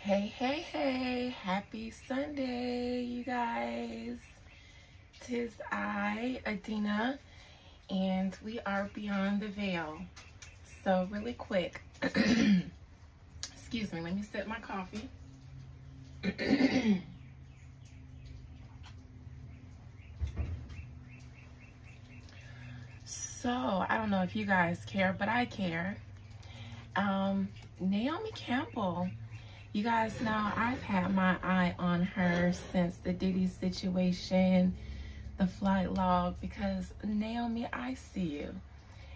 Hey, hey, hey, happy Sunday, you guys. Tis I, Adina, and we are beyond the veil. So really quick, excuse me, let me sip my coffee. So, I don't know if you guys care, but I care. Naomi Campbell. You guys know I've had my eye on her since the Diddy situation, the flight log, because Naomi, I see you.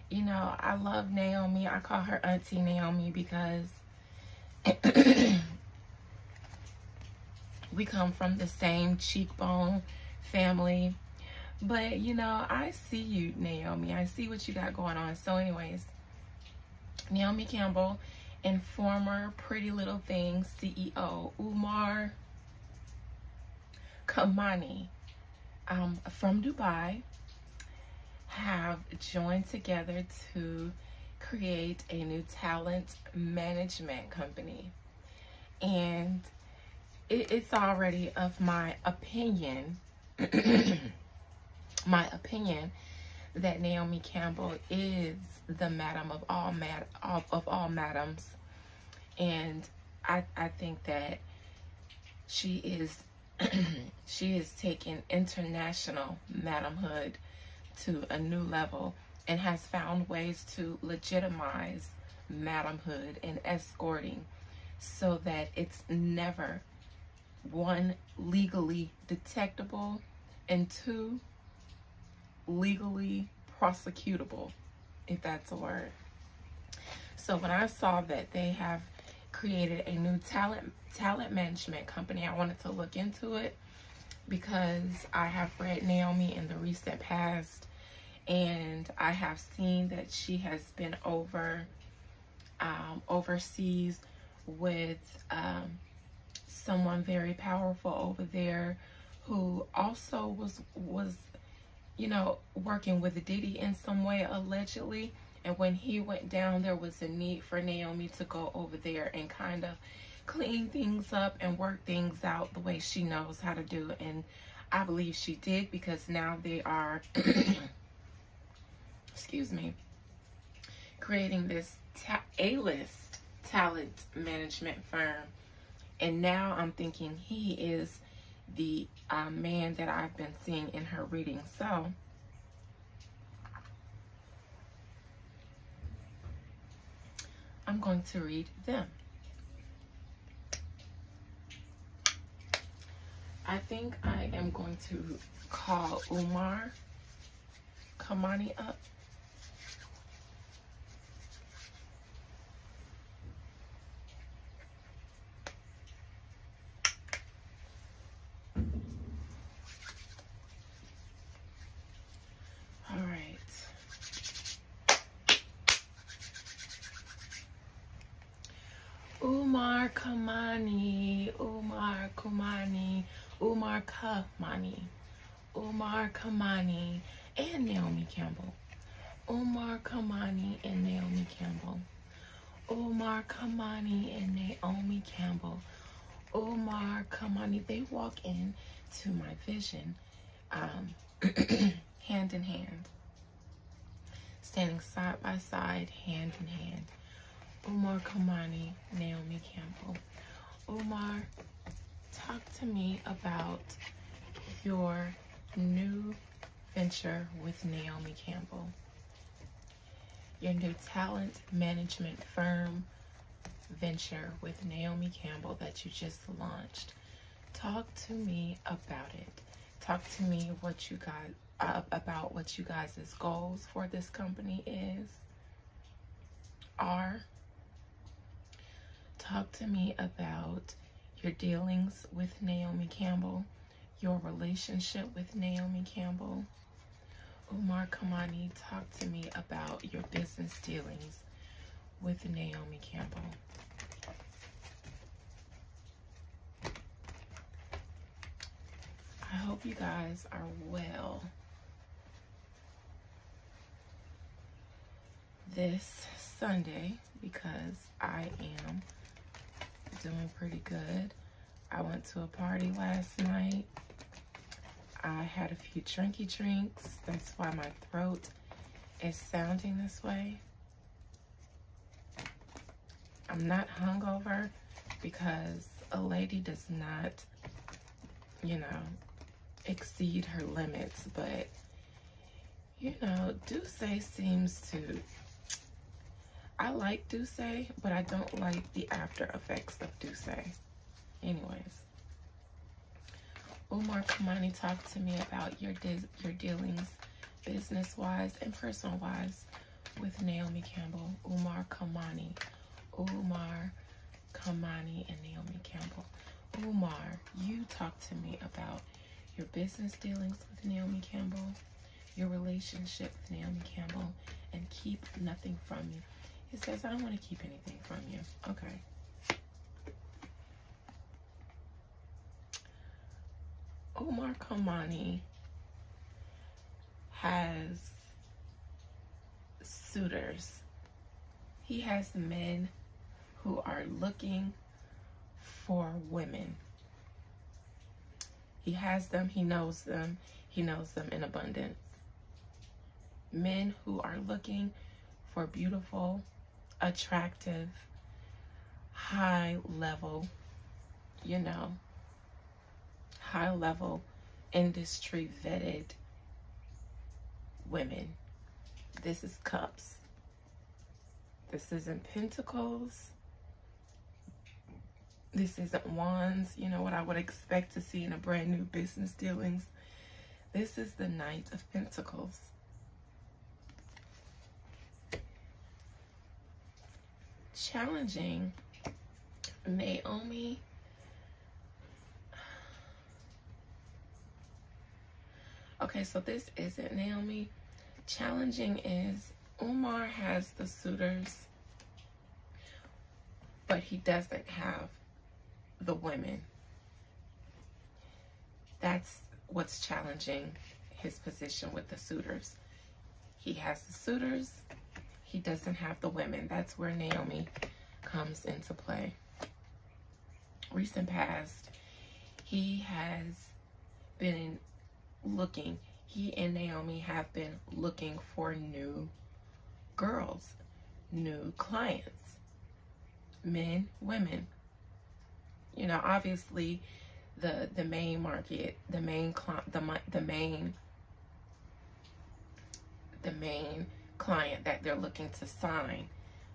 You know, I love Naomi. I call her Auntie Naomi because we come from the same cheekbone family. But, you know, I see you, Naomi. I see what you got going on. So anyways, Naomi Campbell and former Pretty Little Things CEO Umar Kamani from Dubai have joined together to create a new talent management company. And it's already of my opinion, that Naomi Campbell is the madam of all madams. And I think that she is she is taking international madamhood to a new level and has found ways to legitimize madamhood and escorting so that it's never, one, legally detectable, and two, legally prosecutable, if that's a word. So when I saw that they have created a new talent management company, I wanted to look into it because I have read Naomi in the recent past, and I have seen that she has been overseas with someone very powerful over there who also was you know, working with Diddy in some way, allegedly. And when he went down, there was a need for Naomi to go over there and kind of clean things up and work things out the way she knows how to do. And I believe she did, because now they are, excuse me, creating this A-list talent management firm. And now I'm thinking he is the man that I've been seeing in her reading. So I'm going to read them. I think I am going to call Umar Kamani up. All right. Umar Kamani, Umar Kamani, Umar Kamani, Umar Kamani, and Naomi Campbell. Umar Kamani and Naomi Campbell. Umar Kamani and Naomi Campbell. Umar Kamani. They walk into my vision, hand in hand, standing side by side, hand in hand. Umar Kamani, Naomi Campbell. Umar, talk to me about your new venture with Naomi Campbell. Your new talent management firm venture with Naomi Campbell that you just launched. Talk to me about it. Talk to me what you guys about what you guys' goals for this company are. Talk to me about your dealings with Naomi Campbell, your relationship with Naomi Campbell. Umar Kamani, talk to me about your business dealings with Naomi Campbell. I hope you guys are well this Sunday, because I am doing pretty good. I went to a party last night. I had a few drinky drinks. That's why my throat is sounding this way. I'm not hungover because a lady does not, you know, exceed her limits. But, you know, Douce seems to... I like Douce, but I don't like the after effects of Douce. Anyways, Umar Kamani, talk to me about your dealings, business-wise and personal-wise, with Naomi Campbell. Umar Kamani and Naomi Campbell. Umar, you talk to me about your business dealings with Naomi Campbell, your relationship with Naomi Campbell, and keep nothing from you. It says, I don't want to keep anything from you. Okay. Umar Kamani has suitors. He has men who are looking for women. He has them. He knows them. He knows them in abundance. Men who are looking for beautiful, attractive, high level, you know, high level, industry vetted women. This is cups. This isn't pentacles. This isn't wands, you know, what I would expect to see in a brand new business dealings. This is the Knight of Pentacles. Challenging Naomi. Okay, so this isn't Naomi. Challenging is Umar has the suitors, but he doesn't have the women. That's what's challenging his position with the suitors. He has the suitors, he doesn't have the women. That's where Naomi comes into play. Recent past, he has been looking, he and Naomi have been looking for new girls, new clients, men, women. You know, obviously the main market, the main client that they're looking to sign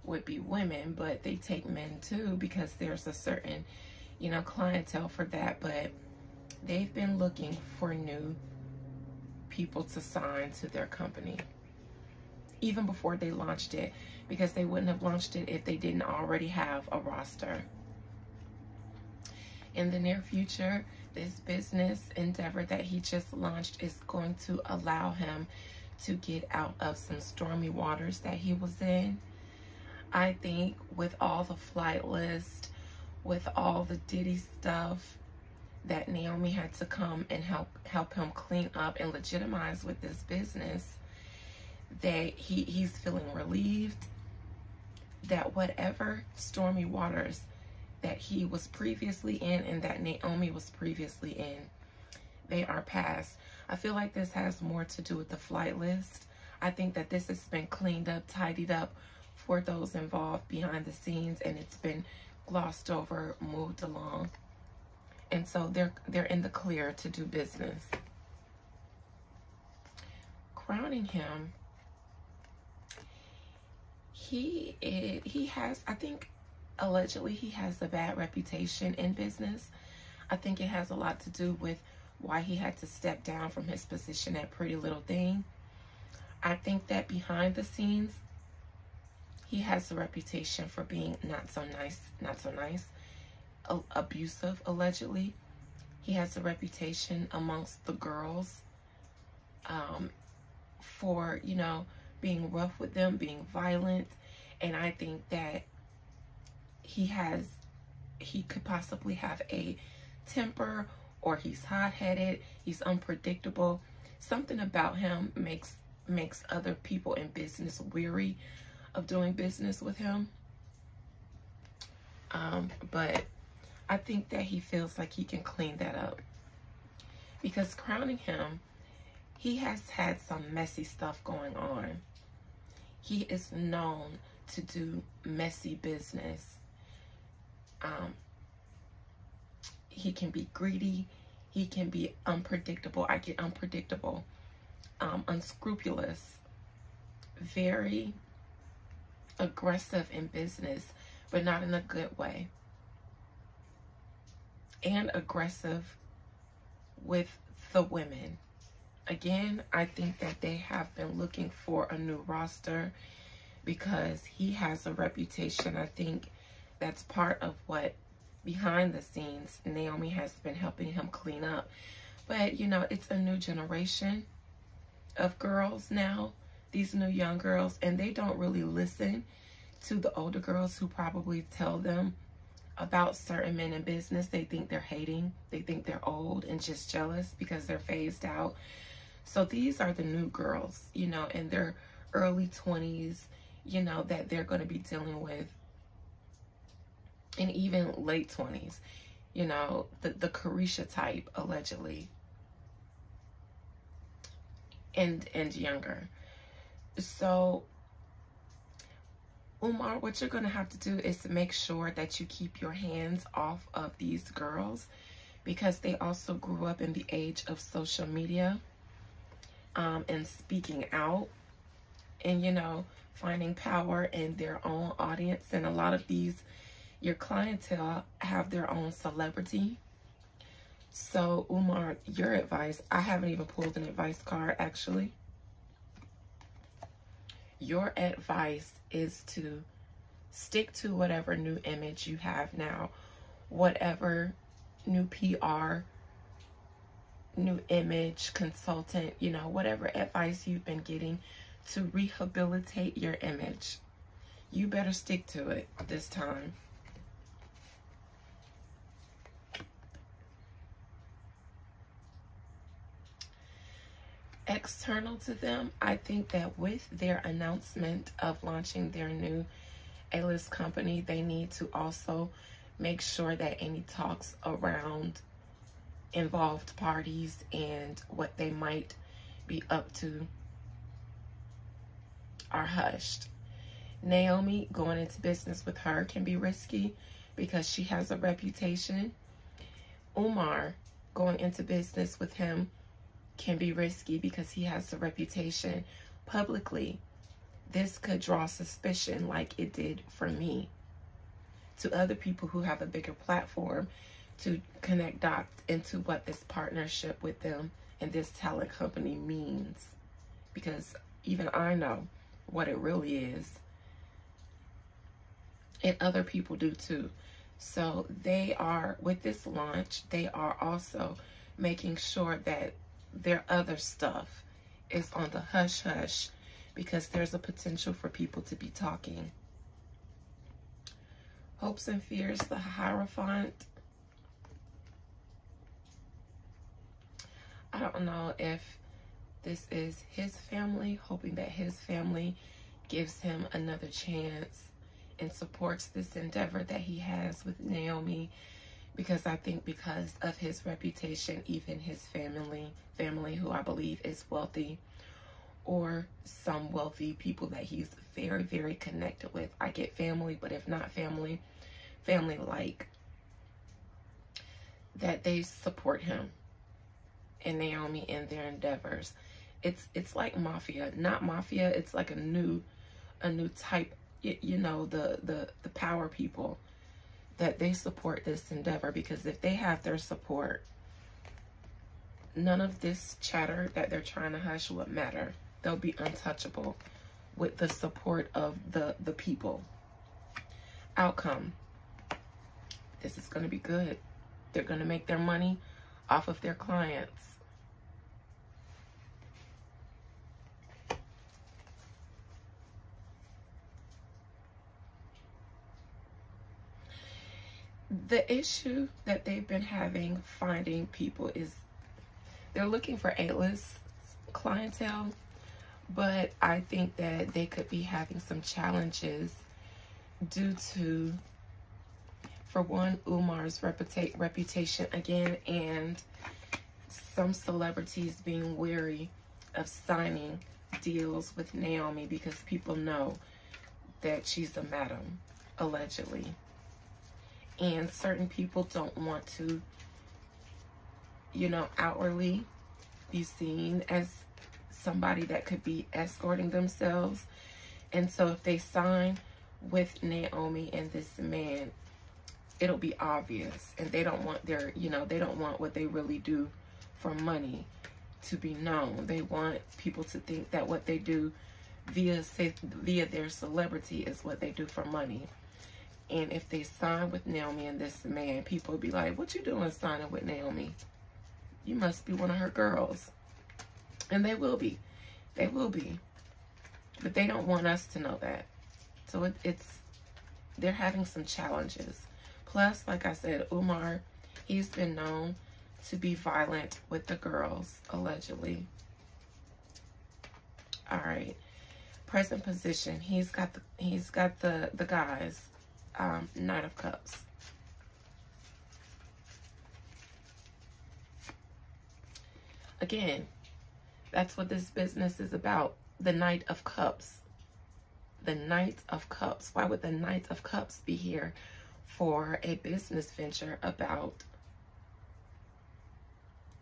would be women, but they take men too because there's a certain, you know, clientele for that. But they've been looking for new people to sign to their company even before they launched it, because they wouldn't have launched it if they didn't already have a roster. In the near future, this business endeavor that he just launched is going to allow him to get out of some stormy waters that he was in. I think with all the flight list, with all the Diddy stuff that Naomi had to come and help him clean up and legitimize with this business, that he's feeling relieved that whatever stormy waters that he was previously in and that Naomi was previously in, they are past. I feel like this has more to do with the flight list. I think that this has been cleaned up, tidied up for those involved behind the scenes, and it's been glossed over, moved along. And so they're in the clear to do business. Crowning him, he has, I think, allegedly he has a bad reputation in business. I think it has a lot to do with why he had to step down from his position at Pretty Little Thing. I think that behind the scenes, he has a reputation for being not so nice, abusive, allegedly. He has a reputation amongst the girls for, you being rough with them, being violent. And I think that he could possibly have a temper, or he's hot-headed, he's unpredictable. Something about him makes other people in business weary of doing business with him. But I think that he feels like he can clean that up. Because crowning him, he has had some messy stuff going on. He is known to do messy business. He can be greedy. He can be unpredictable. I get unpredictable. Unscrupulous. Very aggressive in business, but not in a good way. And aggressive with the women. Again, I think that they have been looking for a new roster because he has a reputation. I think that's part of what, behind the scenes, Naomi has been helping him clean up. But, you know, it's a new generation of girls now, these new young girls, and they don't really listen to the older girls who probably tell them about certain men in business. They think they're hating. They think they're old and just jealous because they're phased out. So these are the new girls, you know, in their early 20s, you know, that they're going to be dealing with, and even late 20s, you know, the Carisha type, allegedly, and younger. So, Umar, what you're going to have to do is to make sure that you keep your hands off of these girls, because they also grew up in the age of social media, and speaking out, and, you know, finding power in their own audience. And a lot of these, your clientele, have their own celebrity. So, Umar, your advice, I haven't even pulled an advice card, actually. Your advice is to stick to whatever new image you have now, whatever new PR, new image, consultant, you know, whatever advice you've been getting to rehabilitate your image. You better stick to it this time. External to them, I think that with their announcement of launching their new A-list company, they need to also make sure that any talks around involved parties and what they might be up to are hushed. Naomi, going into business with her can be risky because she has a reputation. Umar, going into business with him can be risky because he has a reputation publicly. This could draw suspicion like it did for me to other people who have a bigger platform to connect dots into what this partnership with them and this talent company means, because even I know what it really is, and other people do too. So they are, with this launch, they are also making sure that their other stuff is on the hush hush, because there's a potential for people to be talking. Hopes and fears, the Hierophant. I don't know if this is his family, hoping that his family gives him another chance and supports this endeavor that he has with Naomi, because I think because of his reputation, even his family who I believe is wealthy, or some wealthy people that he's very, very connected with. I get family, but if not family, family-like, that they support him and Naomi in their endeavors. It's like mafia, not mafia. It's like a new type, you know, the power people, that they support this endeavor, because if they have their support, none of this chatter that they're trying to hush would matter. They'll be untouchable with the support of the people. Outcome. This is going to be good. They're going to make their money off of their clients. The issue that they've been having finding people is they're looking for A-list clientele, but I think that they could be having some challenges due to for one, Umar's reputation again, and some celebrities being wary of signing deals with Naomi because people know that she's a madam, allegedly. And certain people don't want to, you know, outwardly be seen as somebody that could be escorting themselves. And so if they sign with Naomi and this man, it'll be obvious. And they don't want their, you know, they don't want what they really do for money to be known. They want people to think that what they do via their celebrity is what they do for money. And if they sign with Naomi and this man, people will be like, what you doing signing with Naomi? You must be one of her girls. And they will be. They will be. But they don't want us to know that. So they're having some challenges. Plus, like I said, Umar, he's been known to be violent with the girls, allegedly. All right. Present position. He's got the guys. Knight of Cups. Again, that's what this business is about. The Knight of Cups. The Knight of Cups. Why would the Knight of Cups be here for a business venture about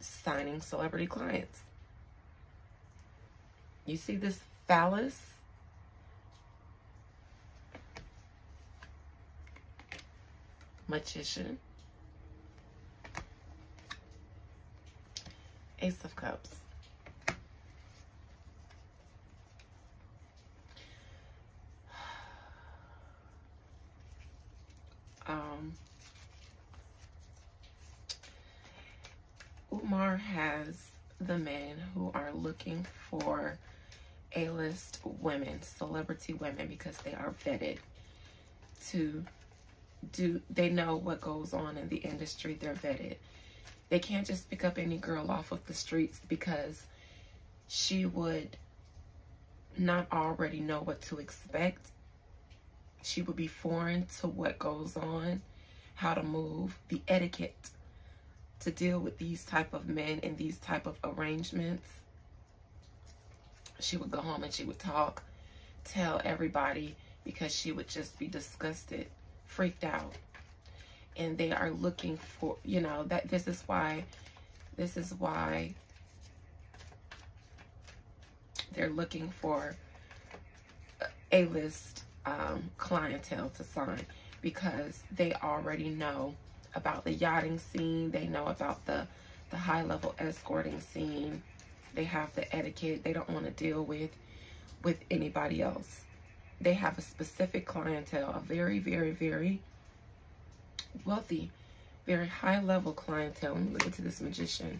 signing celebrity clients? You see this phallus? Magician. Ace of Cups. Umar has the men who are looking for A-list women, celebrity women, because they are vetted to they know what goes on in the industry. They're vetted. They can't just pick up any girl off of the streets because she would not already know what to expect. She would be foreign to what goes on, how to move, the etiquette to deal with these type of men and these type of arrangements. She would go home and she would tell everybody, because she would just be disgusted, freaked out. And they are looking for, you know, that this is why they're looking for A-list clientele to sign, because they already know about the yachting scene. They know about the high-level escorting scene. They have the etiquette. They don't want to deal with anybody else. They have a specific clientele, a very, very, very wealthy, very high-level clientele. Let me look into this magician.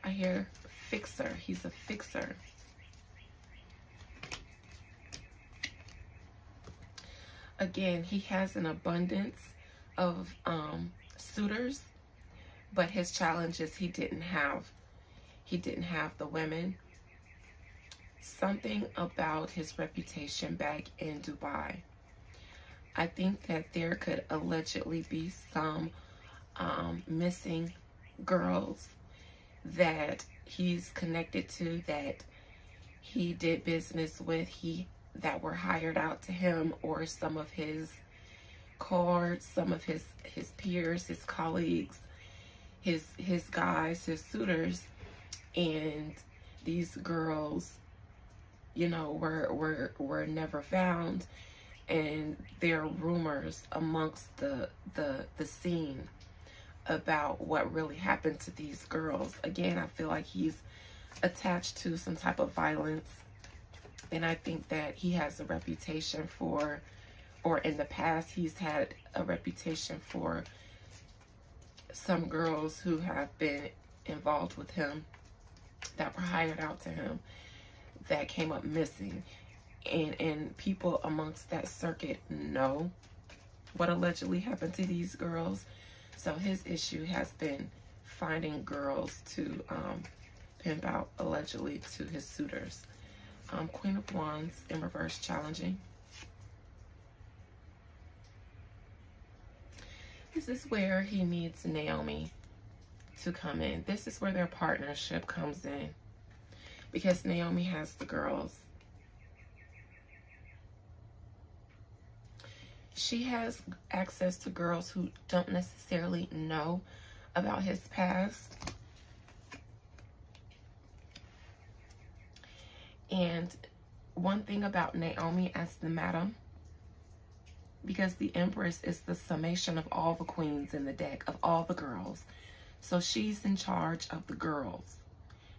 I hear fixer. He's a fixer. Again, he has an abundance of suitors, but his challenge is he didn't have the women. Something about his reputation back in Dubai. I think that there could allegedly be some missing girls that he's connected to, that he did business with, that were hired out to him, or some of his cards, some of his peers, his colleagues, his guys, his suitors. And these girls, you know, were never found. And there are rumors amongst the scene about what really happened to these girls. Again, I feel like he's attached to some type of violence. And I think that he has a reputation for, or in the past, he's had a reputation for some girls who have been involved with him, that were hired out to him, that came up missing. And people amongst that circuit know what allegedly happened to these girls. So his issue has been finding girls to pimp out, allegedly, to his suitors. Queen of Wands in reverse, challenging. This is where he needs Naomi to come in. This is where their partnership comes in, because Naomi has the girls. She has access to girls who don't necessarily know about his past. And one thing about Naomi as the madam, because the Empress is the summation of all the queens in the deck, of all the girls. So she's in charge of the girls.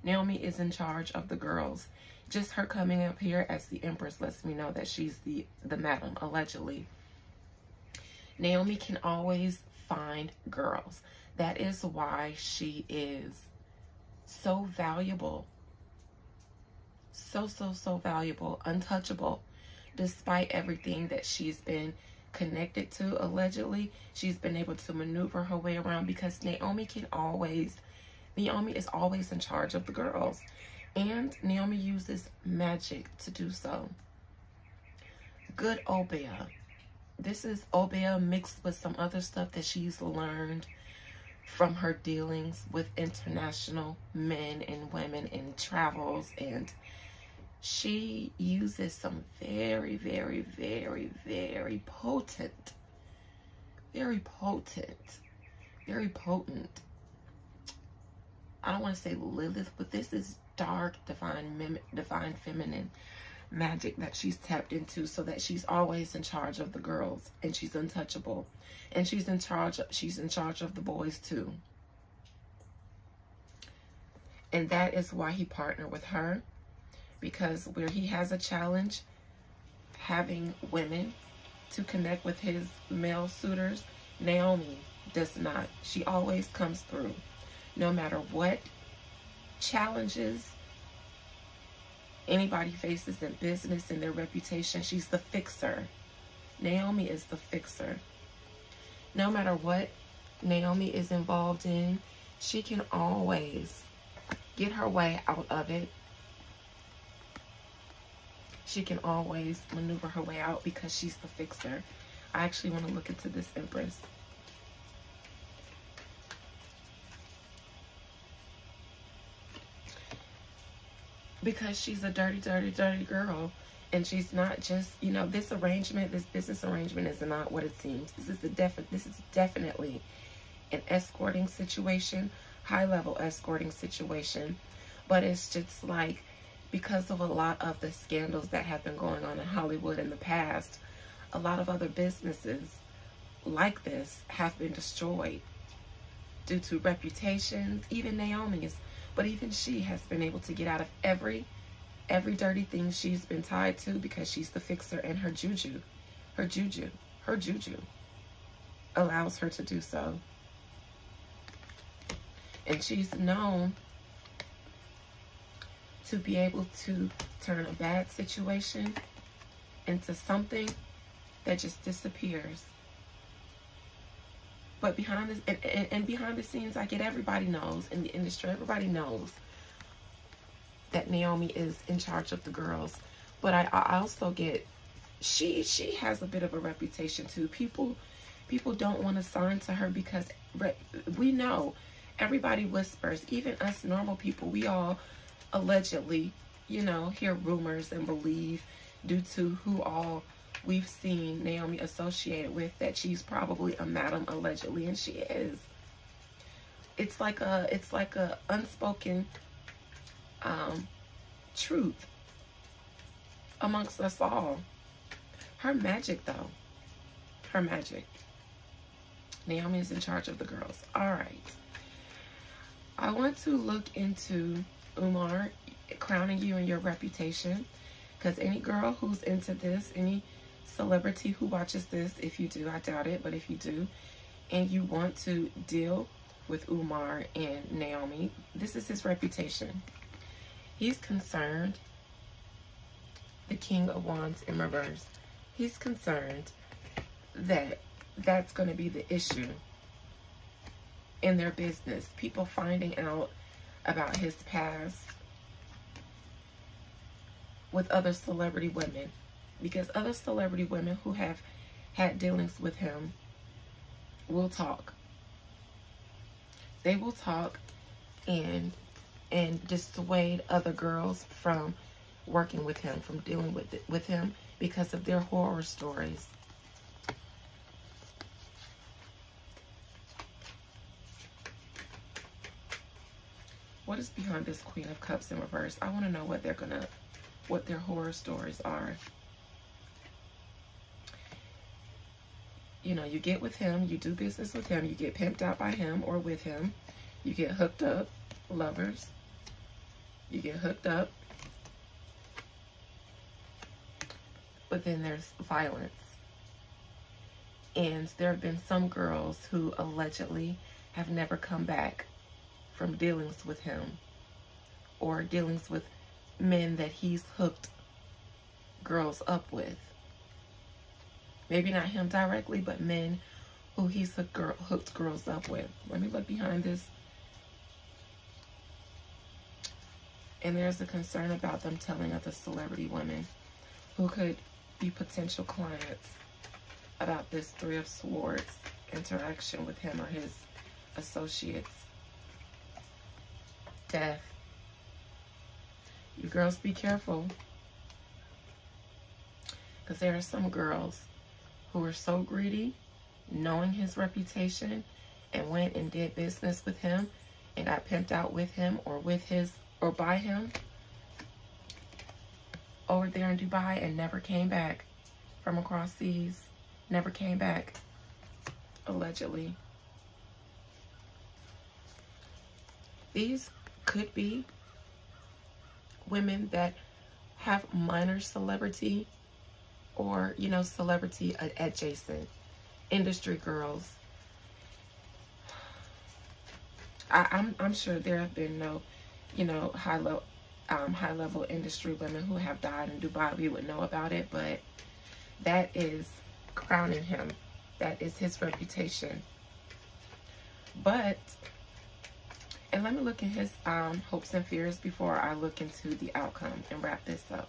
Naomi is in charge of the girls. Just her coming up here as the Empress lets me know that she's the madam, allegedly. Naomi can always find girls. That is why she is so valuable. So valuable, untouchable. Despite everything that she's been connected to, allegedly, she's been able to maneuver her way around, because Naomi is always in charge of the girls. And Naomi uses magic to do so. Good Obeah. This is Obeah mixed with some other stuff that she's learned from her dealings with international men and women in travels. And she uses some very potent, very potent. I don't want to say Lilith, but this is dark, divine feminine magic that she's tapped into, so that she's always in charge of the girls, and she's untouchable, and she's in charge of the boys too. And that is why he partnered with her, because where he has a challenge having women to connect with his male suitors, Naomi does not. She always comes through, no matter what challenges anybody faces in business and their reputation. She's the fixer. Naomi is the fixer. No matter what Naomi is involved in, she can always get her way out of it. She can always maneuver her way out, because she's the fixer. I actually want to look into this Empress. Because she's a dirty girl. And she's not just, you know, this business arrangement is not what it seems. This is definitely an escorting situation, high-level escorting situation. But it's just like, because of a lot of the scandals that have been going on in Hollywood in the past, a lot of other businesses like this have been destroyed due to reputations, even Naomi's. But even she has been able to get out of every dirty thing she's been tied to, because she's the fixer, and her juju allows her to do so. And she's known to be able to turn a bad situation into something that just disappears. But behind the scenes, like, everybody knows in the industry, everybody knows that Naomi is in charge of the girls. But I also get, she has a bit of a reputation too. People don't want to sign to her, because we know, everybody whispers, even us normal people, we all allegedly, you know, hear rumors and believe, due to who all we've seen Naomi associated with, that she's probably a madam, allegedly, and she is. It's like a unspoken truth amongst us all. Her magic, though, her magic. Naomi is in charge of the girls. All right. I want to look into Umar crowning you in your reputation, because any girl who's into this, any celebrity who watches this, if you do, I doubt it, but if you do, and you want to deal with Umar and Naomi, this is his reputation. He's concerned, the King of Wands in reverse, he's concerned that that's going to be the issue in their business. People finding out about his past with other celebrity women. Because other celebrity women who have had dealings with him will talk. They will talk and dissuade other girls from working with him, from dealing with him, because of their horror stories. What is behind this Queen of Cups in reverse? I want to know what their horror stories are. You know, you get with him, you do business with him, you get pimped out by him or with him, you get hooked up, lovers, you get hooked up, but then there's violence. And there have been some girls who allegedly have never come back from dealings with him or dealings with men that he's hooked girls up with. Maybe not him directly, but men who he's hooked girls up with. Let me look behind this. And there's a concern about them telling other celebrity women who could be potential clients about this Three of Swords interaction with him or his associates. Death. You girls be careful. Because there are some girls who are so greedy, knowing his reputation, and went and did business with him and got pimped out with him or by him over there in Dubai and never came back from across seas. Never came back, allegedly. These could be women that have minor celebrity or, you know, celebrity adjacent, industry girls. I'm sure there have been no, you know, high level industry women who have died in Dubai. We would know about it, but that is crowning him. That is his reputation. But, and let me look at his hopes and fears before I look into the outcome and wrap this up.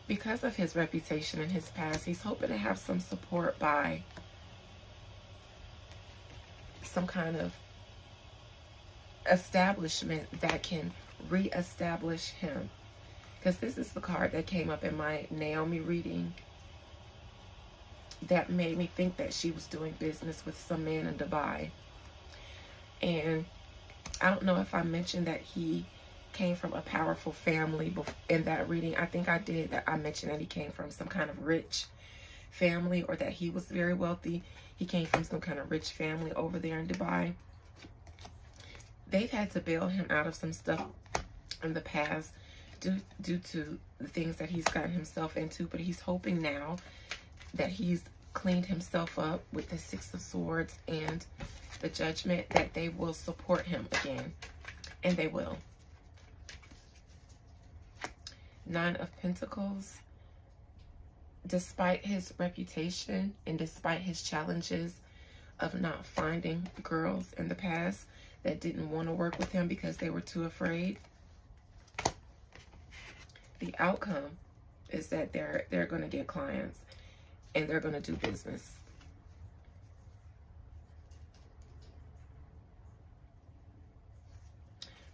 Because of his reputation and his past, he's hoping to have some support by some kind of establishment that can reestablish him. Because this is the card that came up in my Naomi reading that made me think that she was doing business with some man in Dubai. And I don't know if I mentioned that he came from a powerful family in that reading. I think I did. That I mentioned that he came from some kind of rich family, or that he was very wealthy. He came from some kind of rich family over there in Dubai. They've had to bail him out of some stuff in the past due to the things that he's gotten himself into, but he's hoping now that he's cleaned himself up with the Six of Swords and the Judgment that they will support him again, and they will. Nine of Pentacles. Despite his reputation and despite his challenges of not finding girls in the past that didn't want to work with him because they were too afraid, the outcome is that they're going to get clients and they're going to do business.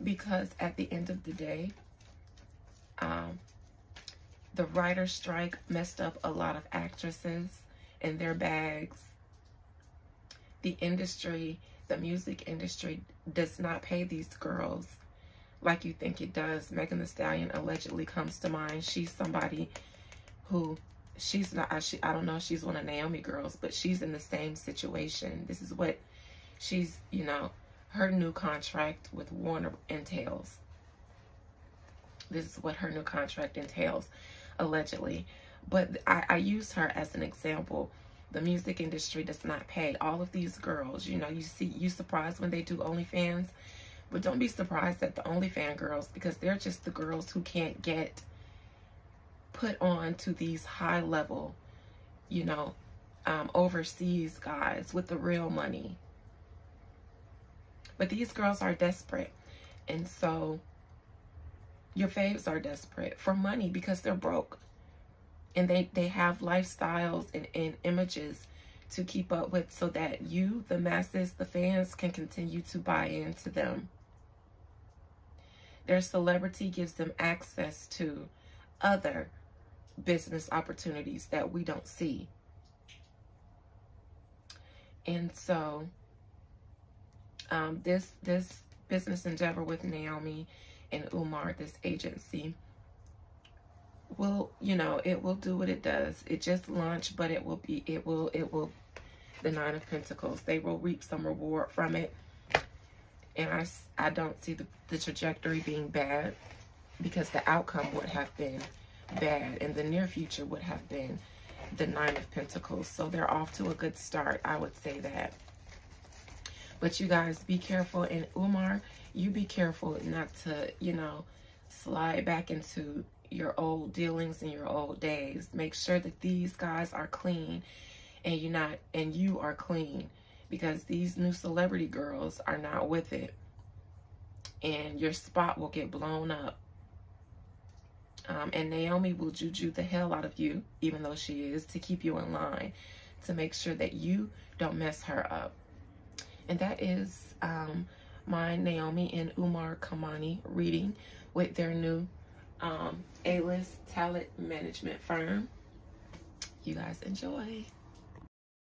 Because at the end of the day, the writer's strike messed up a lot of actresses and their bags. The industry, the music industry, does not pay these girls like you think it does. Megan Thee Stallion allegedly comes to mind. She's somebody who, she's not, I don't know if she's one of Naomi girls, but she's in the same situation. This is what she's, you know, her new contract with Warner entails. This is what her new contract entails, allegedly. But I use her as an example. The music industry does not pay all of these girls. You know, you surprised when they do OnlyFans, but don't be surprised at the OnlyFans girls, because they're just the girls who can't get put on to these high level, you know, overseas guys with the real money. But these girls are desperate. And so your faves are desperate for money because they're broke. And they have lifestyles and images to keep up with so that you, the masses, the fans, can continue to buy into them. Their celebrity gives them access to other business opportunities that we don't see. And so this business endeavor with Naomi and Umar, this agency, will, you know, it will do what it does. It just launched, but it will, the Nine of Pentacles, they will reap some reward from it. And I don't see the trajectory being bad, because the outcome would have been bad, and the near future would have been the Nine of Pentacles. So they're off to a good start, I would say that. But you guys, be careful. And Umar, you be careful not to, you know, slide back into your old dealings and your old days. Make sure that these guys are clean and you are clean, because these new celebrity girls are not with it, and your spot will get blown up. And Naomi will juju the hell out of you, even though she is, to keep you in line, to make sure that you don't mess her up. And that is my Naomi and Umar Kamani reading with their new A-list talent management firm. You guys enjoy.